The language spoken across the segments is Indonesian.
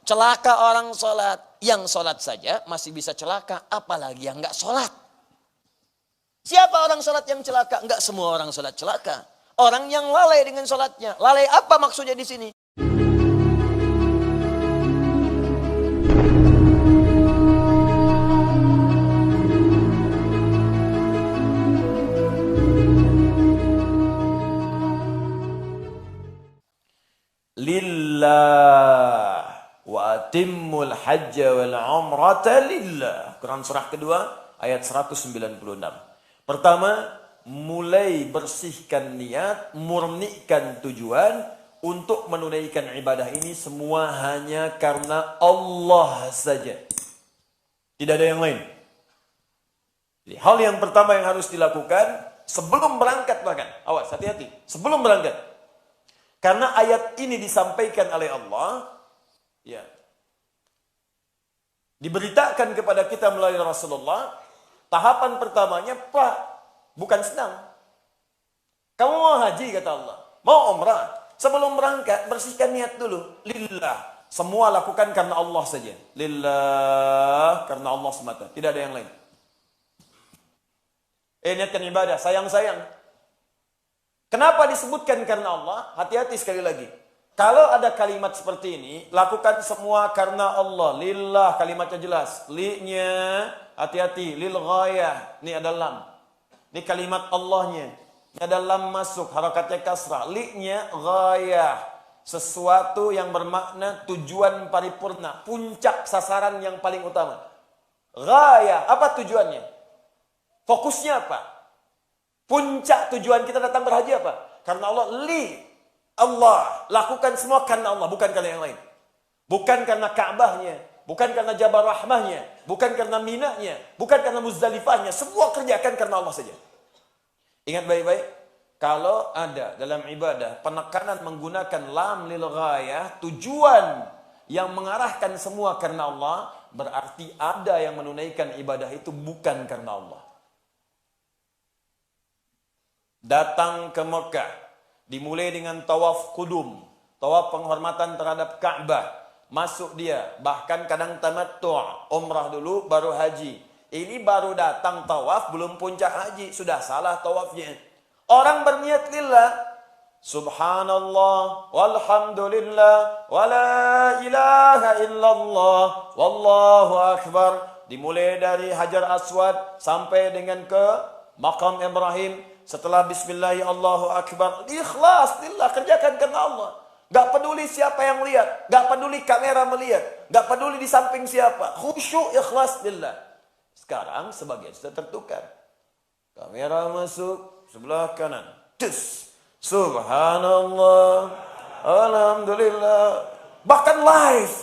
Celaka orang sholat. Yang sholat saja masih bisa celaka, apalagi yang nggak sholat. Siapa orang sholat yang celaka? Nggak semua orang sholat celaka. Orang yang lalai dengan sholatnya. Lalai apa maksudnya di sini? Lillah wa atimmul hajja wal umrata lillah. Quran surah kedua ayat 196. Pertama, mulai bersihkan niat, murnikan tujuan untuk menunaikan ibadah ini semua hanya karena Allah saja. Tidak ada yang lain. Jadi, hal yang pertama yang harus dilakukan sebelum berangkat, bahkan awas, hati-hati, sebelum berangkat. Karena ayat ini disampaikan oleh Allah, ya, diberitakan kepada kita melalui Rasulullah. Tahapan pertamanya, Pak, bukan senang. Kamu mau haji, kata Allah, mau umrah. Sebelum berangkat, bersihkan niat dulu. Lillah. Semua lakukan karena Allah saja. Lillah, karena Allah semata. Tidak ada yang lain. Niatkan ibadah, sayang-sayang. Kenapa disebutkan karena Allah? Hati-hati sekali lagi. Kalau ada kalimat seperti ini, lakukan semua karena Allah. Lillah, kalimatnya jelas. Li-nya, hati-hati. Lil ghayah, ini ada lam. Ini kalimat Allahnya. Ini ada lam masuk, harakatnya kasrah. Li-nya ghayah. Sesuatu yang bermakna tujuan paripurna. Puncak sasaran yang paling utama. Ghayah, apa tujuannya? Fokusnya apa? Puncak tujuan kita datang berhaji apa? Karena Allah. Allah. Lakukan semua karena Allah, bukan karena yang lain. Bukan karena Ka'bahnya, bukan karena Jabal Rahmahnya, bukan karena Minanya, bukan karena Muzdalifahnya. Semua kerjakan karena Allah saja. Ingat baik-baik, kalau ada dalam ibadah penekanan menggunakan lam lil ghayah, tujuan yang mengarahkan semua karena Allah, berarti ada yang menunaikan ibadah itu bukan karena Allah. Datang ke Mekah, dimulai dengan tawaf kudum, tawaf penghormatan terhadap Ka'bah, masuk dia, bahkan kadang tamattu', umrah dulu baru haji. Ini baru datang tawaf, belum puncak haji, sudah salah tawafnya. Orang berniat lillah, subhanallah, walhamdulillah, wala ilaha illallah, wallahu akbar. Dimulai dari Hajar Aswad sampai dengan ke Maqam Ibrahim. Setelah bismillah, Allahu akbar, ikhlas lillah, kerjakan karena Allah. Gak peduli siapa yang lihat, gak peduli kamera melihat, gak peduli di samping siapa, khusyuk ikhlas lillah. Sekarang sebagian sudah tertukar. Kamera masuk sebelah kanan, tus, subhanallah, alhamdulillah, bahkan live.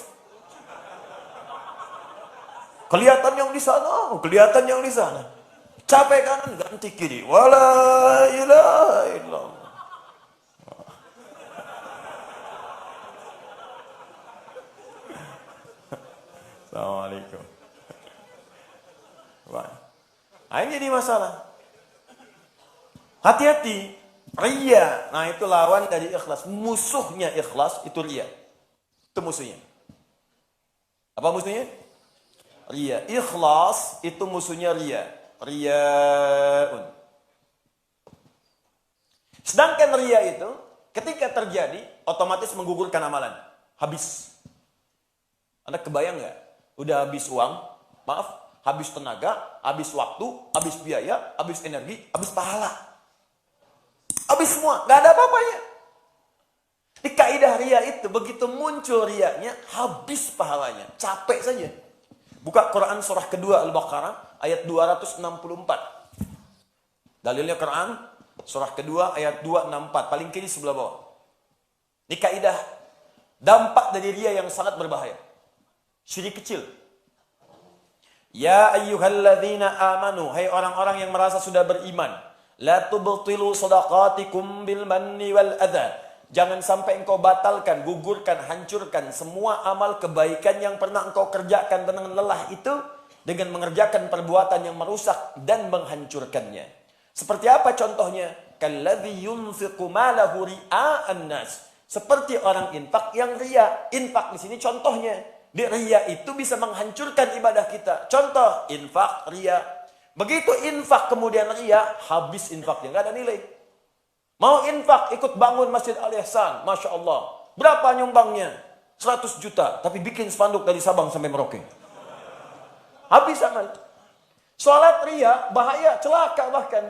Kelihatan yang di sana, kelihatan yang di sana. Capek kanan, ganti kiri. Wala ilaha illallah. Assalamualaikum. Nah, ini jadi masalah. Hati-hati. Riya. Nah, itu lawan dari ikhlas. Musuhnya ikhlas itu riya. Itu musuhnya. Apa musuhnya? Riya. Ikhlas itu musuhnya riya. Riyaun. Sedangkan riya itu ketika terjadi otomatis menggugurkan amalan. Habis. Anda kebayang nggak? Udah habis uang, maaf, habis tenaga, habis waktu, habis biaya, habis energi, habis pahala. Habis semua, nggak ada apa-apanya. Di kaidah riya itu begitu muncul riyanya, habis pahalanya, capek saja. Buka Quran surah kedua Al-Baqarah ayat 264. Dalilnya Quran surah kedua ayat 264, paling kiri sebelah bawah. Ini kaidah dampak dari riya yang sangat berbahaya. Syirik kecil. Ya ayyuhalladzina amanu, hai orang-orang yang merasa sudah beriman, la tubtilu shadaqatikum bil manni wal adza. Jangan sampai engkau batalkan, gugurkan, hancurkan semua amal kebaikan yang pernah engkau kerjakan dengan lelah itu dengan mengerjakan perbuatan yang merusak dan menghancurkannya. Seperti apa contohnya? Kalladzi yunfiqu malahu ria'an nas. Seperti orang infak yang ria. Infak di sini contohnya. Di ria itu bisa menghancurkan ibadah kita. Contoh, infak ria. Begitu infak kemudian ria, habis infaknya, nggak ada nilai. Mau infak ikut bangun Masjid Al-Ihsan, Masya Allah. Berapa nyumbangnya? 100 juta, tapi bikin spanduk dari Sabang sampai Merauke. Habis amal. Sholat ria, bahaya, celaka bahkan.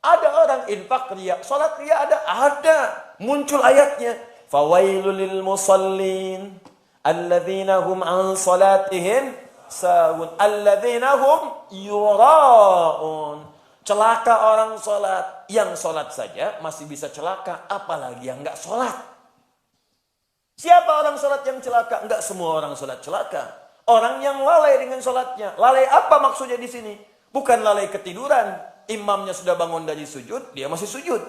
Ada orang infak ria, sholat ria ada. Muncul ayatnya. Fawailul lil musallin, alladzina hum an salatihim sahun, alladzina hum yura'un. Celaka orang sholat. Yang sholat saja masih bisa celaka, apalagi yang enggak sholat. Siapa orang sholat yang celaka? Enggak semua orang sholat celaka. Orang yang lalai dengan sholatnya. Lalai apa maksudnya di sini? Bukan lalai ketiduran. Imamnya sudah bangun dari sujud, dia masih sujud.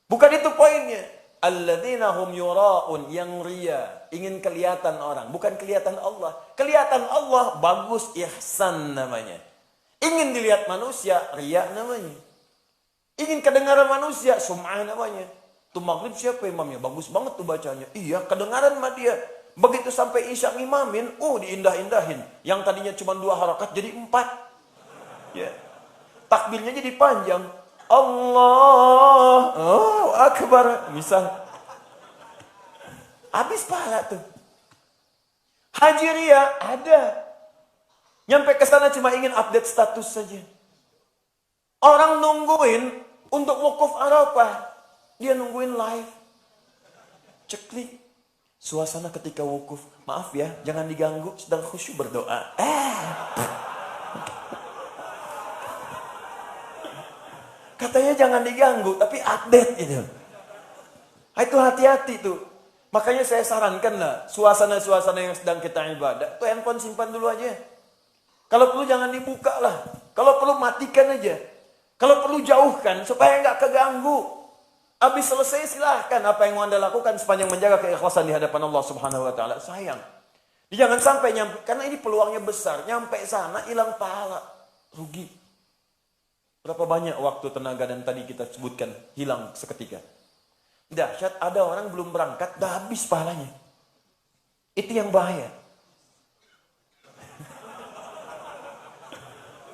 Bukan itu poinnya. Alladzina hum yura'un, yang ria, ingin kelihatan orang, bukan kelihatan Allah. Kelihatan Allah bagus, ihsan namanya. Ingin dilihat manusia, ria namanya. Ingin kedengaran manusia, sum'ah namanya. Tuh maghrib siapa imamnya? Bagus banget tuh bacanya. Iya, kedengaran sama dia. Begitu sampai isya ngimamin, diindah-indahin. Yang tadinya cuma 2 harakat jadi 4. Ya. Takbirnya jadi panjang. Allah, Akbar, misal. Habis pahala tuh. Haji ria ada. Nyampe ke sana cuma ingin update status saja. Orang nungguin untuk wukuf Arafah. Dia nungguin live. Ceklik. Suasana ketika wukuf. Maaf ya, jangan diganggu, sedang khusyuk berdoa. Katanya jangan diganggu, tapi update itu. Itu hati-hati tuh. Makanya saya sarankan lah, suasana-suasana yang sedang kita ibadah, tuh handphone simpan dulu aja. Kalau perlu jangan dibuka lah. Kalau perlu matikan aja. Kalau perlu jauhkan, supaya nggak keganggu. Habis selesai silahkan apa yang Anda lakukan sepanjang menjaga keikhlasan di hadapan Allah Subhanahu wa taala. Sayang. Jangan sampai nyampe, karena ini peluangnya besar. Nyampe sana hilang pahala, rugi. Berapa banyak waktu, tenaga, dan tadi kita sebutkan hilang seketika. Dahsyat, ada orang belum berangkat, dah habis pahalanya. Itu yang bahaya.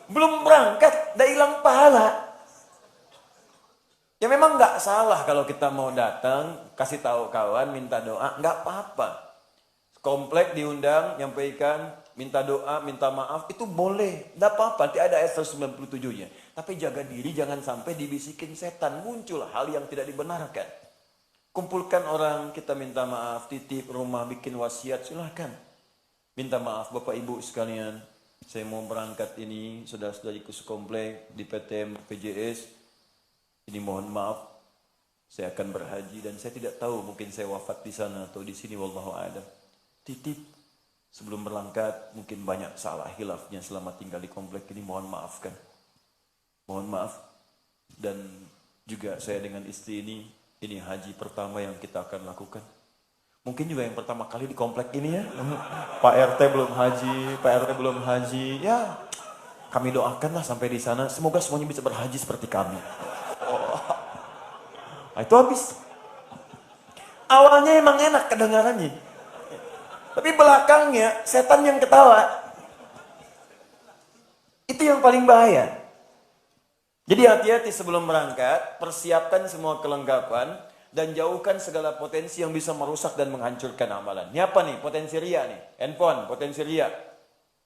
Belum berangkat, dah hilang pahala. Ya memang nggak salah kalau kita mau datang, kasih tahu kawan, minta doa, nggak apa-apa. Komplek diundang, nyampaikan, minta doa, minta maaf, itu boleh. Nggak apa-apa, nanti ada ayat 197-nya. Tapi jaga diri, jangan sampai dibisikin setan. Muncul hal yang tidak dibenarkan. Kumpulkan orang, kita minta maaf, titip rumah, bikin wasiat, silahkan. Minta maaf Bapak Ibu sekalian, saya mau berangkat ini, saudara-saudariku sekomplek di PTM PJS. Ini mohon maaf, saya akan berhaji dan saya tidak tahu, mungkin saya wafat di sana atau di sini, wallahu a'lam. Titip sebelum berangkat, mungkin banyak salah hilafnya selama tinggal di komplek ini, mohon maafkan. Mohon maaf. Dan juga saya dengan istri ini haji pertama yang kita akan lakukan. Mungkin juga yang pertama kali di komplek ini ya. Pak RT belum haji, Pak RT belum haji. Ya, kami doakanlah sampai di sana. Semoga semuanya bisa berhaji seperti kami. Nah, itu habis. Awalnya emang enak kedengarannya. Tapi belakangnya setan yang ketawa. Itu yang paling bahaya. Jadi hati-hati sebelum berangkat, persiapkan semua kelengkapan dan jauhkan segala potensi yang bisa merusak dan menghancurkan amalan. Ini apa nih? Potensi ria nih. Handphone, potensi ria.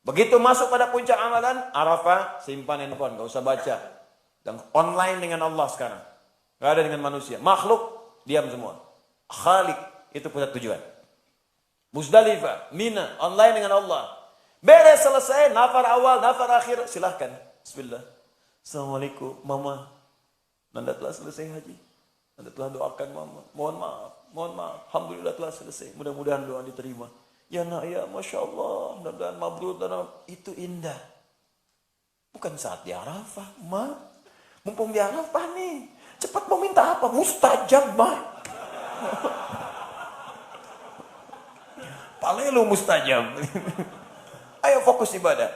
Begitu masuk pada puncak amalan, Arafah, simpan handphone, gak usah baca. Dan online dengan Allah sekarang. Gak ada dengan manusia. Makhluk, diam semua. Khalik, itu pusat tujuan. Musdalifah, Mina, online dengan Allah. Beres selesai, nafar awal, nafar akhir, silahkan. Bismillah. Assalamualaikum, Mama. Nanda telah selesai haji. Nanda telah doakan Mama. Mohon maaf. Alhamdulillah telah selesai. Mudah-mudahan doa diterima. Ya nak, ya Masya Allah. Mudah-mudahan mabrur. Itu indah. Bukan saat di Arafah, Ma. Mumpung di Arafah nih. Cepat mau minta apa? Mustajab, Ma. Palelu mustajab. Ayo fokus ibadah.